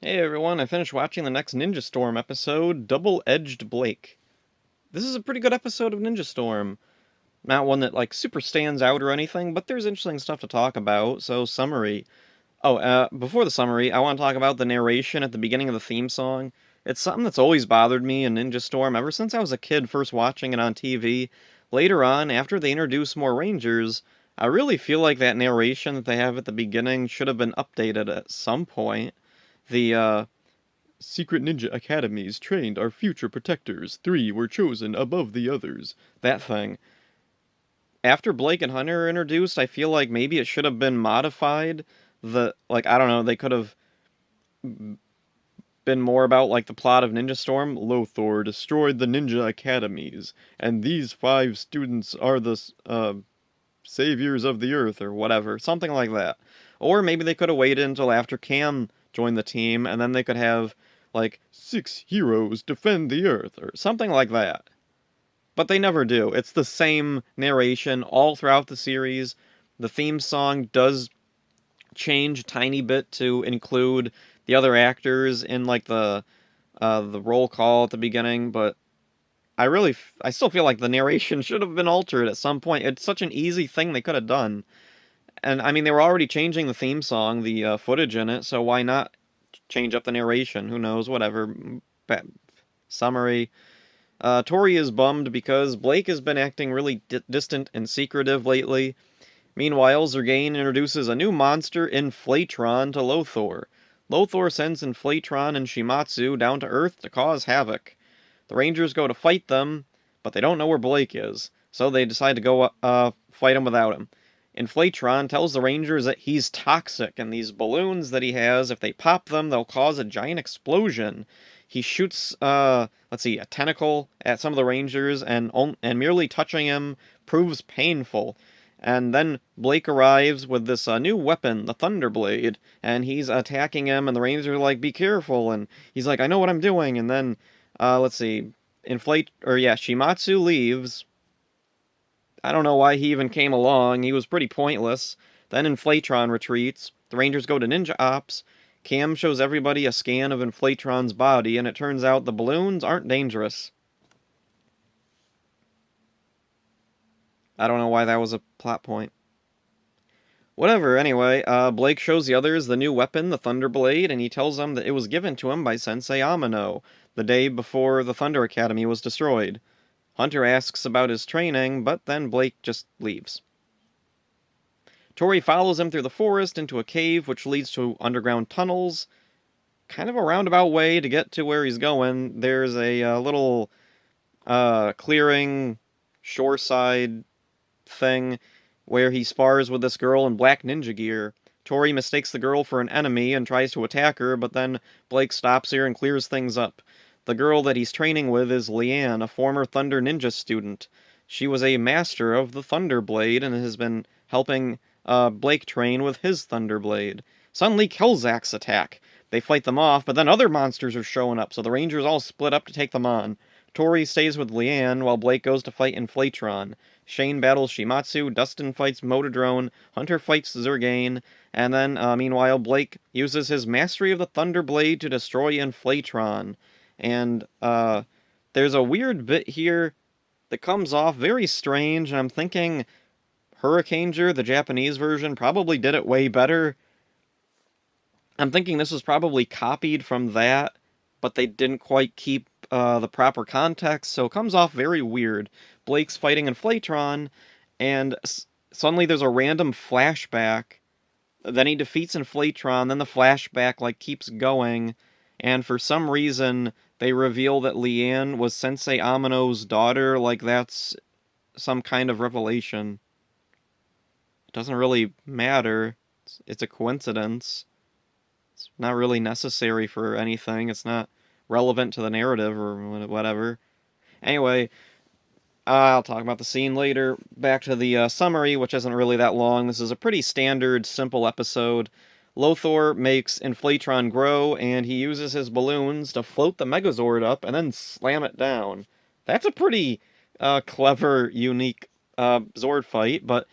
Hey everyone, I finished watching the next Ninja Storm episode, Double-Edged Blake. This is a pretty good episode of Ninja Storm. Not one that, super stands out or anything, but there's interesting stuff to talk about, so summary. Before the summary, I want to talk about the narration at the beginning of the theme song. It's something that's always bothered me in Ninja Storm ever since I was a kid first watching it on TV. Later on, after they introduce more Rangers, I really feel like that narration that they have at the beginning should have been updated at some point. The Secret Ninja Academies trained our future protectors. 3 were chosen above the others. That thing. After Blake and Hunter are introduced, I feel like maybe it should have been modified. I don't know, they could have been more about, the plot of Ninja Storm. Lothor destroyed the Ninja Academies, and these 5 students are the, saviors of the Earth, or whatever. Something like that. Or maybe they could have waited until after Cam joined the team, and then they could have, 6 heroes defend the Earth, or something like that. But they never do. It's the same narration all throughout the series. The theme song does change a tiny bit to include the other actors in, the roll call at the beginning, but I still feel like the narration should have been altered at some point. It's such an easy thing they could have done. And I mean, they were already changing the theme song, the footage in it, so why not change up the narration? Who knows? Whatever. Summary. Tori is bummed because Blake has been acting really distant and secretive lately. Meanwhile, Zergain introduces a new monster, Inflatron, to Lothor. Lothor sends Inflatron and Shimatsu down to Earth to cause havoc. The Rangers go to fight them, but they don't know where Blake is, so they decide to go fight him without him. Inflatron tells the Rangers that he's toxic, and these balloons that he has, if they pop them, they'll cause a giant explosion. He shoots, a tentacle at some of the Rangers, and merely touching him proves painful. And then Blake arrives with this new weapon, the Thunderblade, and he's attacking him, and the Rangers are like, be careful, and he's like, I know what I'm doing, and then, Shimatsu leaves. I don't know why he even came along. He was pretty pointless. Then Inflatron retreats. The Rangers go to Ninja Ops. Cam shows everybody a scan of Inflatron's body, and it turns out the balloons aren't dangerous. I don't know why that was a plot point. Whatever, anyway, Blake shows the others the new weapon, the Thunderblade, and he tells them that it was given to him by Sensei Amino, the day before the Thunder Academy was destroyed. Hunter asks about his training, but then Blake just leaves. Tori follows him through the forest into a cave which leads to underground tunnels. Kind of a roundabout way to get to where he's going. There's a little clearing shoreside thing where he spars with this girl in black ninja gear. Tori mistakes the girl for an enemy and tries to attack her, but then Blake stops her and clears things up. The girl that he's training with is Leanne, a former Thunder Ninja student. She was a master of the Thunderblade and has been helping Blake train with his Thunderblade. Suddenly, Kelzak's attack. They fight them off, but then other monsters are showing up, so the Rangers all split up to take them on. Tori stays with Leanne while Blake goes to fight Inflatron. Shane battles Shimatsu, Dustin fights Motodrone, Hunter fights Zergain, and then, meanwhile, Blake uses his mastery of the Thunderblade to destroy Inflatron. And, there's a weird bit here that comes off very strange, and I'm thinking Hurricaneger, the Japanese version, probably did it way better. I'm thinking this was probably copied from that, but they didn't quite keep the proper context, so it comes off very weird. Blake's fighting Inflatron, and suddenly there's a random flashback. Then he defeats Inflatron, then the flashback keeps going, and for some reason they reveal that Leanne was Sensei Amino's daughter, like that's some kind of revelation. It doesn't really matter. It's a coincidence. It's not really necessary for anything. It's not relevant to the narrative or whatever. Anyway, I'll talk about the scene later. Back to the summary, which isn't really that long. This is a pretty standard, simple episode. Lothor makes Inflatron grow, and he uses his balloons to float the Megazord up and then slam it down. That's a pretty clever, unique Zord fight, but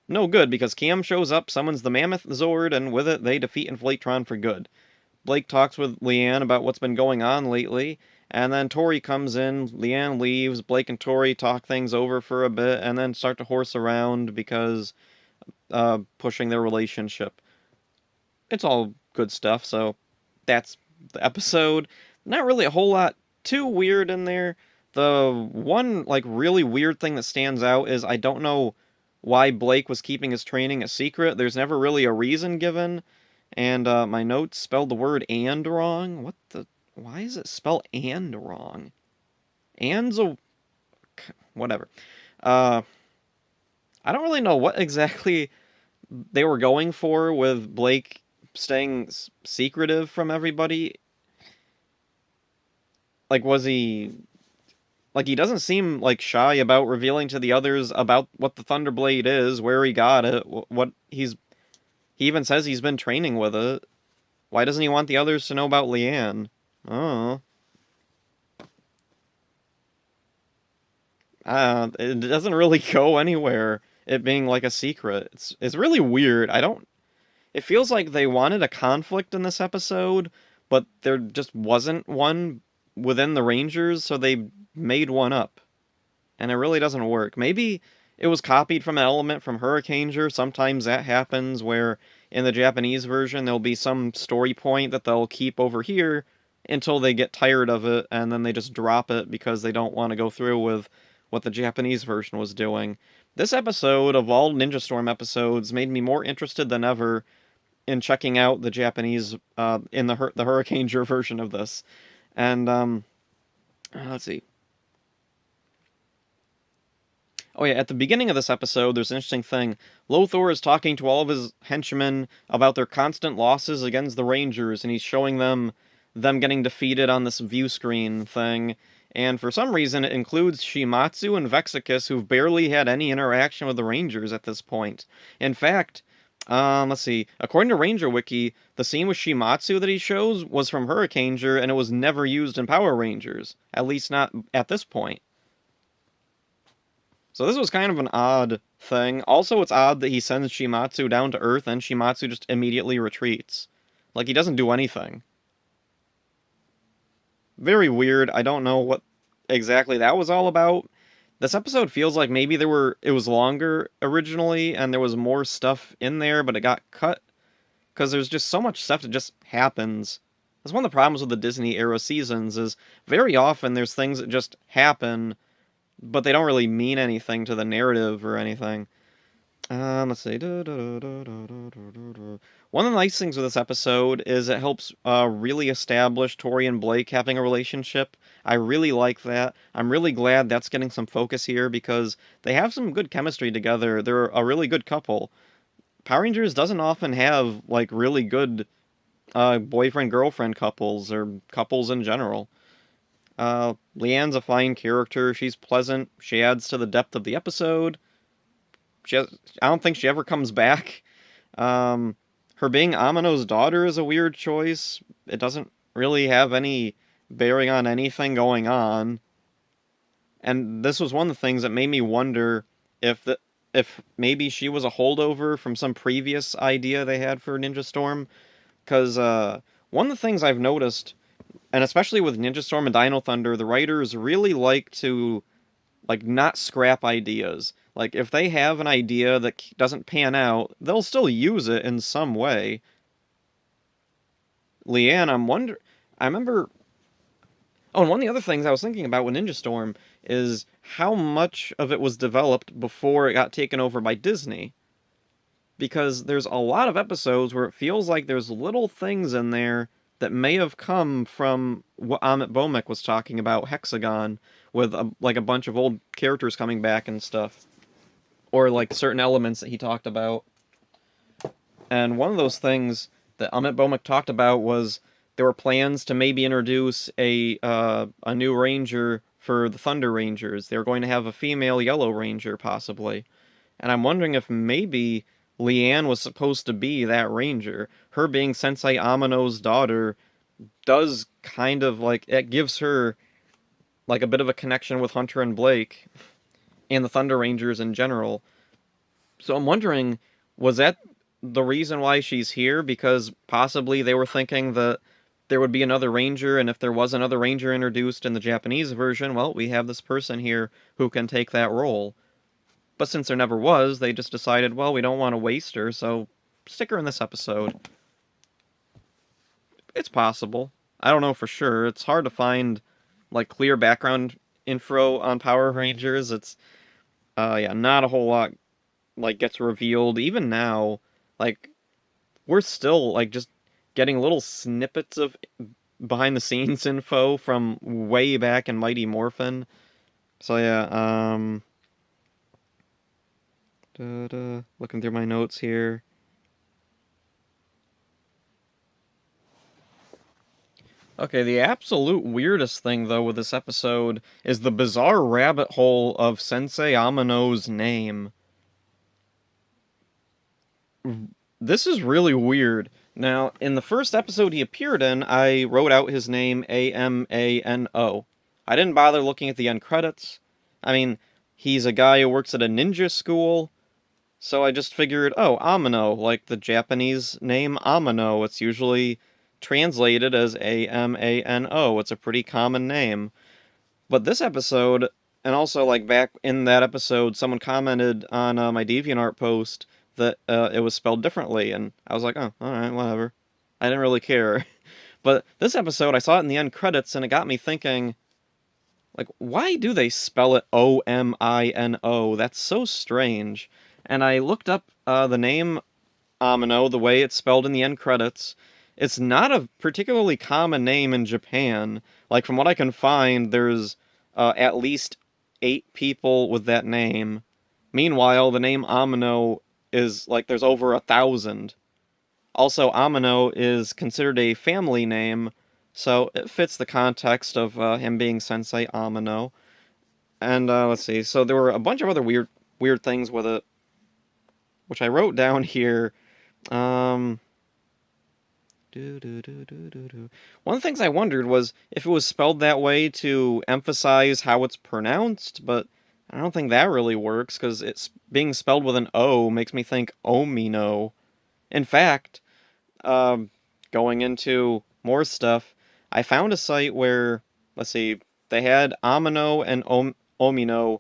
no good because Cam shows up, summons the Mammoth Zord, and with it they defeat Inflatron for good. Blake talks with Leanne about what's been going on lately, and then Tori comes in, Leanne leaves, Blake and Tori talk things over for a bit, and then start to horse around because pushing their relationship. It's all good stuff, so that's the episode. Not really a whole lot too weird in there. The one, like, really weird thing that stands out is I don't know why Blake was keeping his training a secret. There's never really a reason given. And my notes spelled the word "and" wrong. What the? Why is it spelled "and" wrong? "And's" a whatever. Uh, I don't really know what exactly they were going for with Blake staying secretive from everybody. Like, was he like, he doesn't seem like shy about revealing to the others about what the Thunderblade is, where he got it, what he even says he's been training with it. Why doesn't he want the others to know about Leanne? Oh. It doesn't really go anywhere, it being like a secret. It's really weird. It feels like they wanted a conflict in this episode, but there just wasn't one within the Rangers, so they made one up. And it really doesn't work. Maybe it was copied from an element from Hurricaneger. Sometimes that happens where in the Japanese version there'll be some story point that they'll keep over here until they get tired of it and then they just drop it because they don't want to go through with what the Japanese version was doing. This episode of all Ninja Storm episodes made me more interested than ever in checking out the Japanese in the Hurricaneger version of this. And let's see. Oh yeah, at the beginning of this episode, there's an interesting thing. Lothor is talking to all of his henchmen about their constant losses against the Rangers, and he's showing them getting defeated on this view screen thing. And for some reason, it includes Shimatsu and Vexicus, who've barely had any interaction with the Rangers at this point. In fact, let's see. According to Ranger Wiki, the scene with Shimatsu that he shows was from Hurricaneger, and it was never used in Power Rangers. At least not at this point. So this was kind of an odd thing. Also, it's odd that he sends Shimatsu down to Earth and Shimatsu just immediately retreats. Like, he doesn't do anything. Very weird. I don't know what exactly that was all about. This episode feels like maybe it was longer originally and there was more stuff in there, but it got cut. Because there's just so much stuff that just happens. That's one of the problems with the Disney era seasons is very often there's things that just happen but they don't really mean anything to the narrative or anything. Let's see. One of the nice things with this episode is it helps really establish Tori and Blake having a relationship. I really like that. I'm really glad that's getting some focus here because they have some good chemistry together. They're a really good couple. Power Rangers doesn't often have like really good boyfriend-girlfriend couples or couples in general. Leanne's a fine character. She's pleasant. She adds to the depth of the episode. I don't think she ever comes back. Her being Amano's daughter is a weird choice. It doesn't really have any bearing on anything going on. And this was one of the things that made me wonder if maybe she was a holdover from some previous idea they had for Ninja Storm. Because one of the things I've noticed, and especially with Ninja Storm and Dino Thunder, the writers really like to not scrap ideas. Like if they have an idea that doesn't pan out, they'll still use it in some way. Leanne, I remember. Oh, and one of the other things I was thinking about with Ninja Storm is how much of it was developed before it got taken over by Disney. Because there's a lot of episodes where it feels like there's little things in there that may have come from what Amit Bhowmik was talking about, Hexagon, with a bunch of old characters coming back and stuff. Or like certain elements that he talked about. And one of those things that Amit Bhowmik talked about was there were plans to maybe introduce a new ranger for the Thunder Rangers. They were going to have a female Yellow Ranger, possibly. And I'm wondering if maybe Leanne was supposed to be that ranger. Her being Sensei Amano's daughter does kind of it gives her like a bit of a connection with Hunter and Blake and the Thunder Rangers in general. So I'm wondering, was that the reason why she's here? Because possibly they were thinking that there would be another ranger, and if there was another ranger introduced in the Japanese version, well, we have this person here who can take that role. But since there never was, they just decided, well, we don't want to waste her, so stick her in this episode. It's possible. I don't know for sure. It's hard to find, like, clear background info on Power Rangers. It's, yeah, not a whole lot, like, gets revealed. Even now, like, we're still, like, just getting little snippets of behind-the-scenes info from way back in Mighty Morphin. So, yeah, looking through my notes here. Okay, the absolute weirdest thing, though, with this episode is the bizarre rabbit hole of Sensei Amano's name. This is really weird. Now, in the first episode he appeared in, I wrote out his name Amano. I didn't bother looking at the end credits. I mean, he's a guy who works at a ninja school, so I just figured, oh, Amano, like the Japanese name Amano. It's usually translated as Amano. It's a pretty common name. But this episode, and also like back in that episode, someone commented on my DeviantArt post that it was spelled differently, and I was like, oh, alright, whatever. I didn't really care. But this episode, I saw it in the end credits, and it got me thinking, like, why do they spell it Omino? That's so strange. And I looked up the name Amino, the way it's spelled in the end credits. It's not a particularly common name in Japan. Like, from what I can find, there's at least 8 people with that name. Meanwhile, the name Amino is, like, there's over 1,000. Also, Amino is considered a family name, so it fits the context of him being Sensei Amino. And, let's see, so there were a bunch of other weird things with it, which I wrote down here. One of the things I wondered was if it was spelled that way to emphasize how it's pronounced, but I don't think that really works, because it's being spelled with an O makes me think Omino. In fact, going into more stuff, I found a site where, let's see, they had Amino and Omino,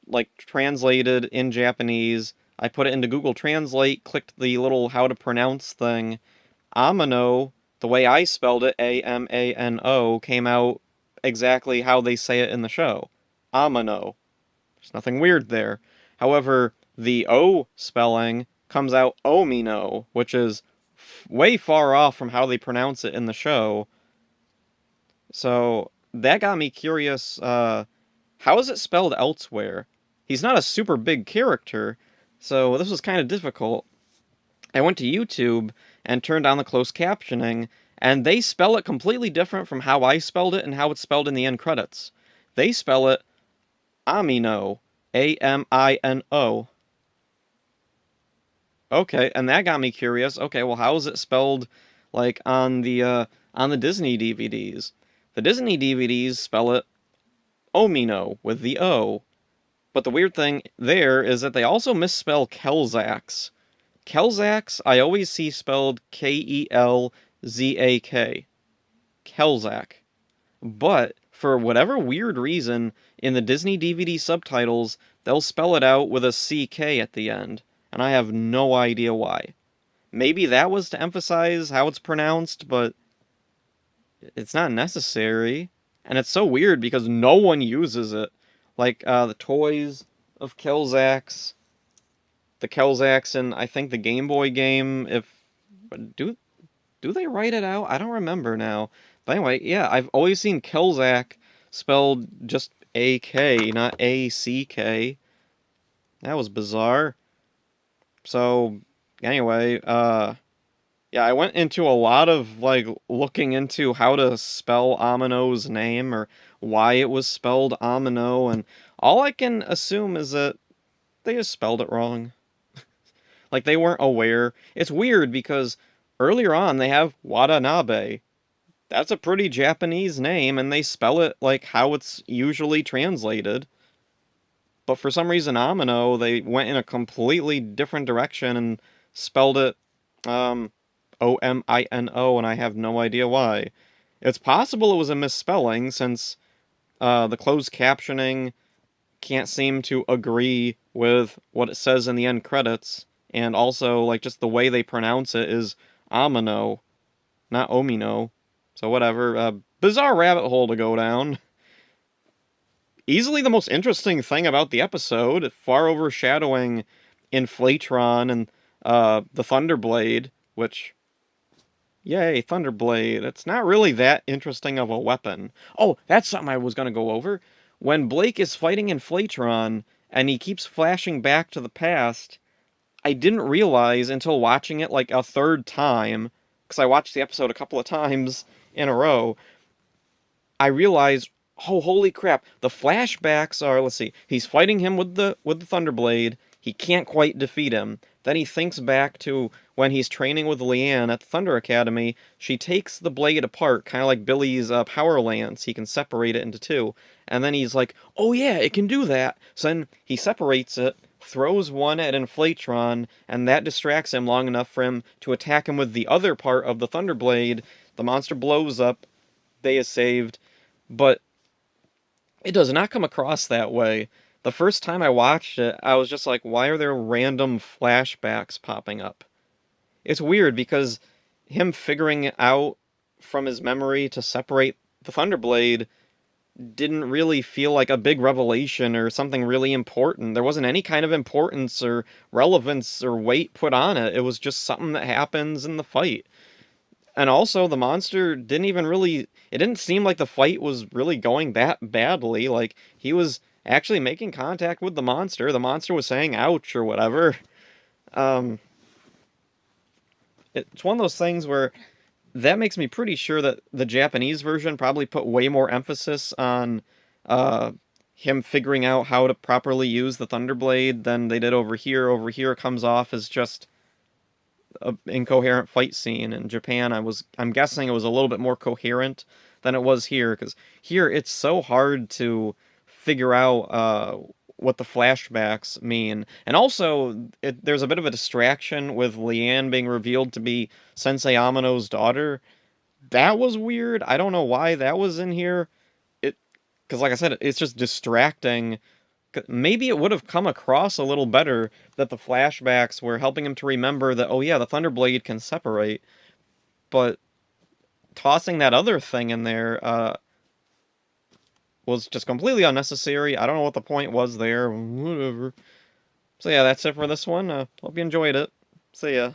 like, translated in Japanese. I put it into Google Translate, clicked the little how to pronounce thing. Amano, the way I spelled it, Amano, came out exactly how they say it in the show. Amano. There's nothing weird there. However, the O spelling comes out Omino, which is way far off from how they pronounce it in the show. So that got me curious. How is it spelled elsewhere? He's not a super big character, so this was kind of difficult. I went to YouTube and turned on the closed captioning, and they spell it completely different from how I spelled it and how it's spelled in the end credits. They spell it Amino, Amino. Okay, and that got me curious. Okay, well, how is it spelled, like, on the Disney DVDs? The Disney DVDs spell it Omino with the O. But the weird thing there is that they also misspell Kelzax. Kelzax, I always see spelled Kelzak. Kelzak. But, for whatever weird reason, in the Disney DVD subtitles, they'll spell it out with a CK at the end, and I have no idea why. Maybe that was to emphasize how it's pronounced, but it's not necessary. And it's so weird because no one uses it. Like, the toys of Kelzax, the Kelzax in, I think, the Game Boy game, do they write it out? I don't remember now. But anyway, yeah, I've always seen Kelzak spelled just A-K, not A-C-K. That was bizarre. So, anyway, yeah, I went into a lot of, like, looking into how to spell Amino's name, or why it was spelled Amino, and all I can assume is that they just spelled it wrong. Like, they weren't aware. It's weird because earlier on they have Watanabe. That's a pretty Japanese name, and they spell it like how it's usually translated. But for some reason, Amino, they went in a completely different direction and spelled it Omino, and I have no idea why. It's possible it was a misspelling since the closed captioning can't seem to agree with what it says in the end credits, and also like just the way they pronounce it is Amino, not Omino. So whatever. Bizarre rabbit hole to go down. Easily the most interesting thing about the episode, far overshadowing Inflatron and the Thunderblade, which, yay, Thunderblade. It's not really that interesting of a weapon. Oh, that's something I was going to go over. When Blake is fighting Inflatron and he keeps flashing back to the past, I didn't realize until watching it like a third time, because I watched the episode a couple of times in a row, I realized, oh, holy crap, the flashbacks are, let's see, he's fighting him with the Thunderblade, he can't quite defeat him. Then he thinks back to when he's training with Leanne at the Thunder Academy. She takes the blade apart, kind of like Billy's Power Lance. He can separate it into two. And then he's like, oh yeah, it can do that. So then he separates it, throws one at Inflatron, and that distracts him long enough for him to attack him with the other part of the Thunderblade. The monster blows up, they is saved, but it does not come across that way. The first time I watched it, I was just like, why are there random flashbacks popping up? It's weird because him figuring it out from his memory to separate the Thunderblade didn't really feel like a big revelation or something really important. There wasn't any kind of importance or relevance or weight put on it. It was just something that happens in the fight. And also, the monster didn't even really. It didn't seem like the fight was really going that badly. Like, he was actually making contact with the monster. The monster was saying ouch or whatever. Um, it's one of those things where that makes me pretty sure that the Japanese version probably put way more emphasis on uh, him figuring out how to properly use the Thunderblade than they did over here. Over here, it comes off as just a incoherent fight scene. In Japan, I'm guessing it was a little bit more coherent than it was here, because here it's so hard to figure out what the flashbacks mean. And also, there's a bit of a distraction with Leanne being revealed to be Sensei Amano's daughter. That was weird. I don't know why that was in here. It, because like I said, it's just distracting. Maybe it would have come across a little better that the flashbacks were helping him to remember that, oh yeah, the Thunderblade can separate, but tossing that other thing in there was just completely unnecessary. I don't know what the point was there. Whatever. So yeah, that's it for this one. Hope you enjoyed it. See ya.